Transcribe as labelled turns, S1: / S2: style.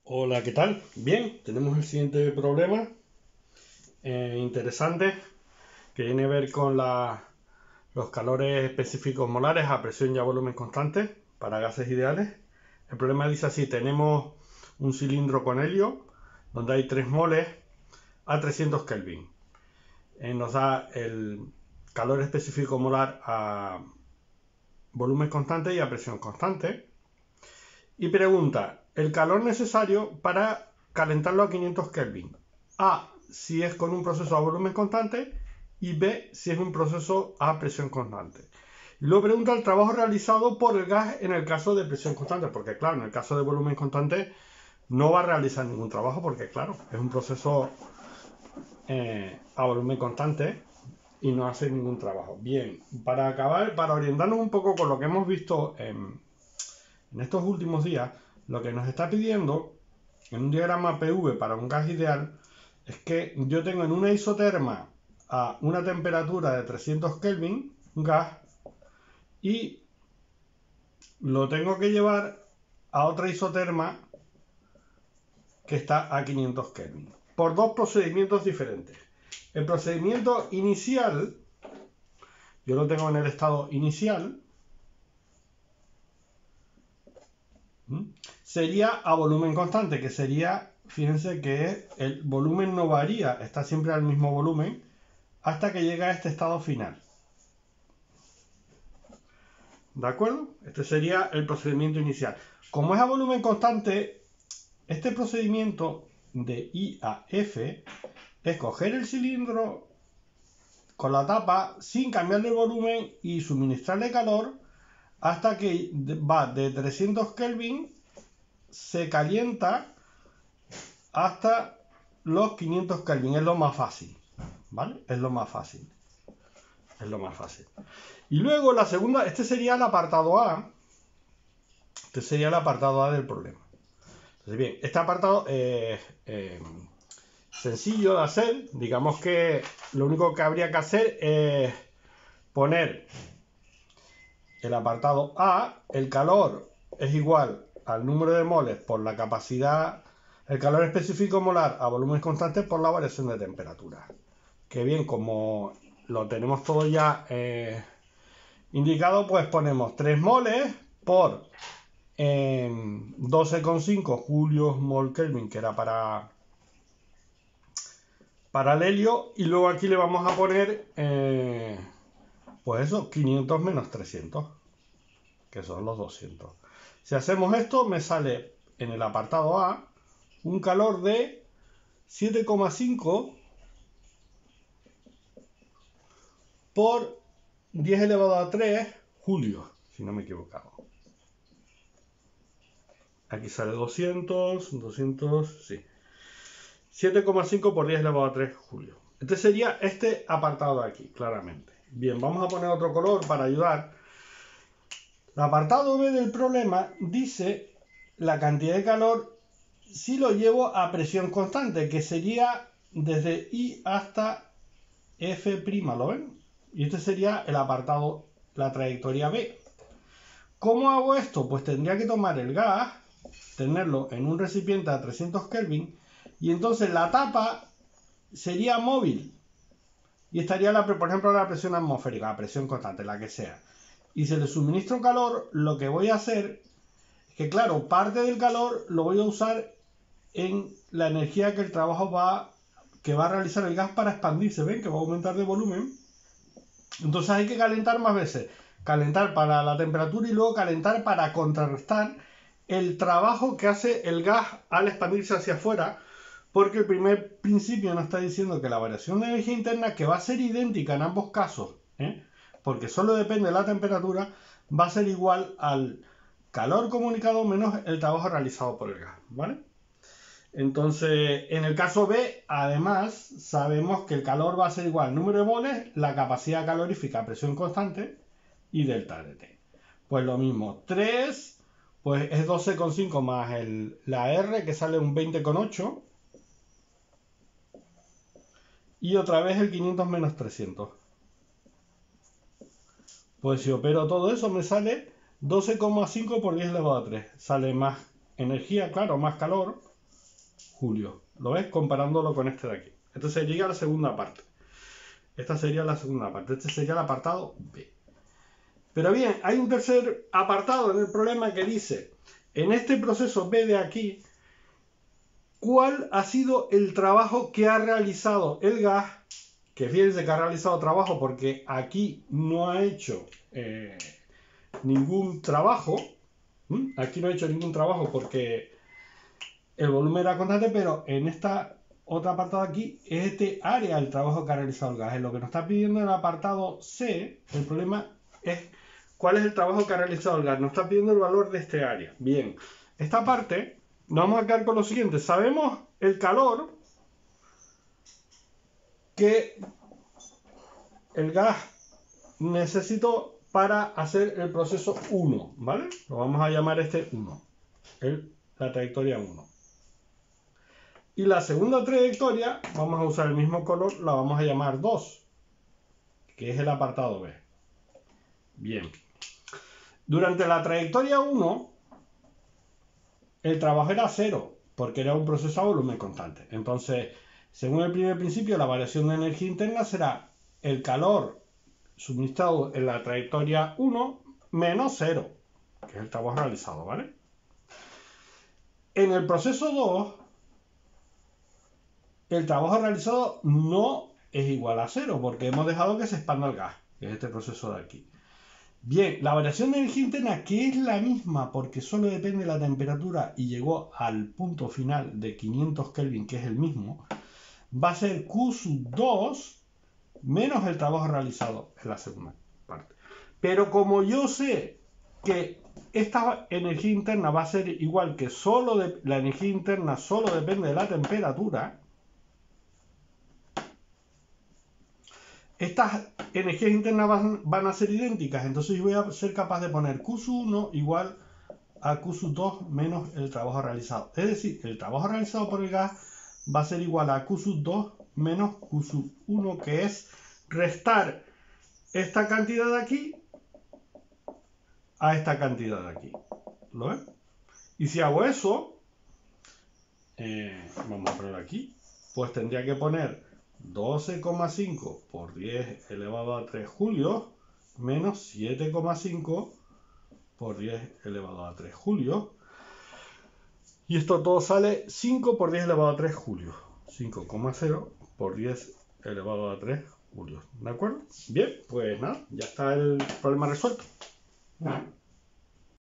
S1: Hola, ¿qué tal? Bien, tenemos el siguiente problema interesante que tiene que ver con los calores específicos molares a presión y a volumen constante para gases ideales. El problema dice así: tenemos un cilindro con helio donde hay 3 moles a 300 Kelvin. Nos da el calor específico molar a volumen constante y a presión constante. Y pregunta el calor necesario para calentarlo a 500 Kelvin. A, si es con un proceso a volumen constante, y B, si es un proceso a presión constante. Y luego pregunta el trabajo realizado por el gas en el caso de presión constante, porque claro, en el caso de volumen constante no va a realizar ningún trabajo, porque claro, es un proceso a volumen constante y no hace ningún trabajo. Bien, para acabar, para orientarnos un poco con lo que hemos visto en estos últimos días, lo que nos está pidiendo en un diagrama PV para un gas ideal es que yo tengo en una isoterma a una temperatura de 300 Kelvin un gas y lo tengo que llevar a otra isoterma que está a 500 Kelvin por dos procedimientos diferentes. El procedimiento inicial, yo lo tengo en el estado inicial, sería a volumen constante, que sería, fíjense que el volumen no varía, está siempre al mismo volumen hasta que llega a este estado final. ¿De acuerdo? Este sería el procedimiento inicial. Como es a volumen constante, este procedimiento de I a F es coger el cilindro con la tapa sin cambiarle el volumen y suministrarle calor hasta que va de 300 Kelvin, se calienta hasta los 500 Kelvin. Es lo más fácil, ¿vale? Es lo más fácil. Es lo más fácil. Y luego la segunda, este sería el apartado A. Este sería el apartado A del problema. Entonces, bien, este apartado es sencillo de hacer. Digamos que lo único que habría que hacer es poner el apartado A. El calor es igual al número de moles por la capacidad, el calor específico molar a volúmenes constantes por la variación de temperatura. Que bien, como lo tenemos todo ya indicado, pues ponemos 3 moles por 12,5 julios mol Kelvin, que era para el helio, y luego aquí le vamos a poner pues eso, 500 menos 300, que son los 200. Si hacemos esto, me sale en el apartado A un calor de 7,5 por 10 elevado a 3 julios, si no me he equivocado. Aquí sale 200, sí. 7,5 por 10 elevado a 3 julios. Este sería este apartado de aquí, claramente. Bien, vamos a poner otro color para ayudar. El apartado B del problema dice la cantidad de calor si lo llevo a presión constante, que sería desde I hasta F', ¿lo ven? Y este sería el apartado, la trayectoria B. ¿Cómo hago esto? Pues tendría que tomar el gas, tenerlo en un recipiente a 300 Kelvin, y entonces la tapa sería móvil. Y estaría, por ejemplo, la presión atmosférica, la presión constante, la que sea. Y si le suministro calor, lo que voy a hacer es que, claro, parte del calor lo voy a usar en la energía que el trabajo que va a realizar el gas para expandirse. ¿Ven? Que va a aumentar de volumen. Entonces hay que calentar más veces. Calentar para la temperatura y luego calentar para contrarrestar el trabajo que hace el gas al expandirse hacia afuera, porque el primer principio nos está diciendo que la variación de energía interna, que va a ser idéntica en ambos casos, porque solo depende de la temperatura, va a ser igual al calor comunicado menos el trabajo realizado por el gas, ¿vale? Entonces, en el caso B, además, sabemos que el calor va a ser igual al número de moles, la capacidad calorífica a presión constante y delta de T. Pues lo mismo, 3, pues es 12,5 más la R, que sale un 20,8. Y otra vez el 500 menos 300. Pues si opero todo eso me sale 12,5 por 10 elevado a 3. Sale más energía, claro, más calor. julios. ¿Lo ves? Comparándolo con este de aquí. Esto sería la segunda parte. Esta sería la segunda parte. Este sería el apartado B. Pero bien, hay un tercer apartado en el problema que dice, en este proceso B de aquí, ¿cuál ha sido el trabajo que ha realizado el gas? Que fíjense que ha realizado trabajo porque aquí no ha hecho ningún trabajo. Aquí no ha hecho ningún trabajo porque el volumen era constante, pero en esta otra apartado aquí es este área el trabajo que ha realizado el gas. En lo que nos está pidiendo en el apartado C, el problema es cuál es el trabajo que ha realizado el gas. Nos está pidiendo el valor de este área. Bien, esta parte nos vamos a quedar con lo siguiente. Sabemos el calor que el gas necesitó para hacer el proceso 1, ¿vale? Lo vamos a llamar este 1, la trayectoria 1. Y la segunda trayectoria, vamos a usar el mismo color, la vamos a llamar 2, que es el apartado B. Bien. Durante la trayectoria 1, el trabajo era 0, porque era un proceso a volumen constante. Entonces, según el primer principio, la variación de energía interna será el calor suministrado en la trayectoria 1 menos 0, que es el trabajo realizado, ¿vale? En el proceso 2, el trabajo realizado no es igual a 0, porque hemos dejado que se expanda el gas, que es este proceso de aquí. Bien, la variación de energía interna, que es la misma porque solo depende de la temperatura y llegó al punto final de 500 Kelvin, que es el mismo, va a ser Q sub 2 menos el trabajo realizado en la segunda parte. Pero como yo sé que esta energía interna va a ser igual que la energía interna solo depende de la temperatura, estas energías internas van a ser idénticas, entonces yo voy a ser capaz de poner Q sub 1 igual a Q sub 2 menos el trabajo realizado. Es decir, el trabajo realizado por el gas va a ser igual a Q sub 2 menos Q sub 1, que es restar esta cantidad de aquí a esta cantidad de aquí. ¿Lo ves? Y si hago eso, vamos a poner aquí, pues tendría que poner 12,5 por 10 elevado a 3 julios menos 7,5 por 10 elevado a 3 julios. Y esto todo sale 5 por 10 elevado a 3 julios. 5,0 por 10 elevado a 3 julios. ¿De acuerdo? Bien, pues nada, ya está el problema resuelto.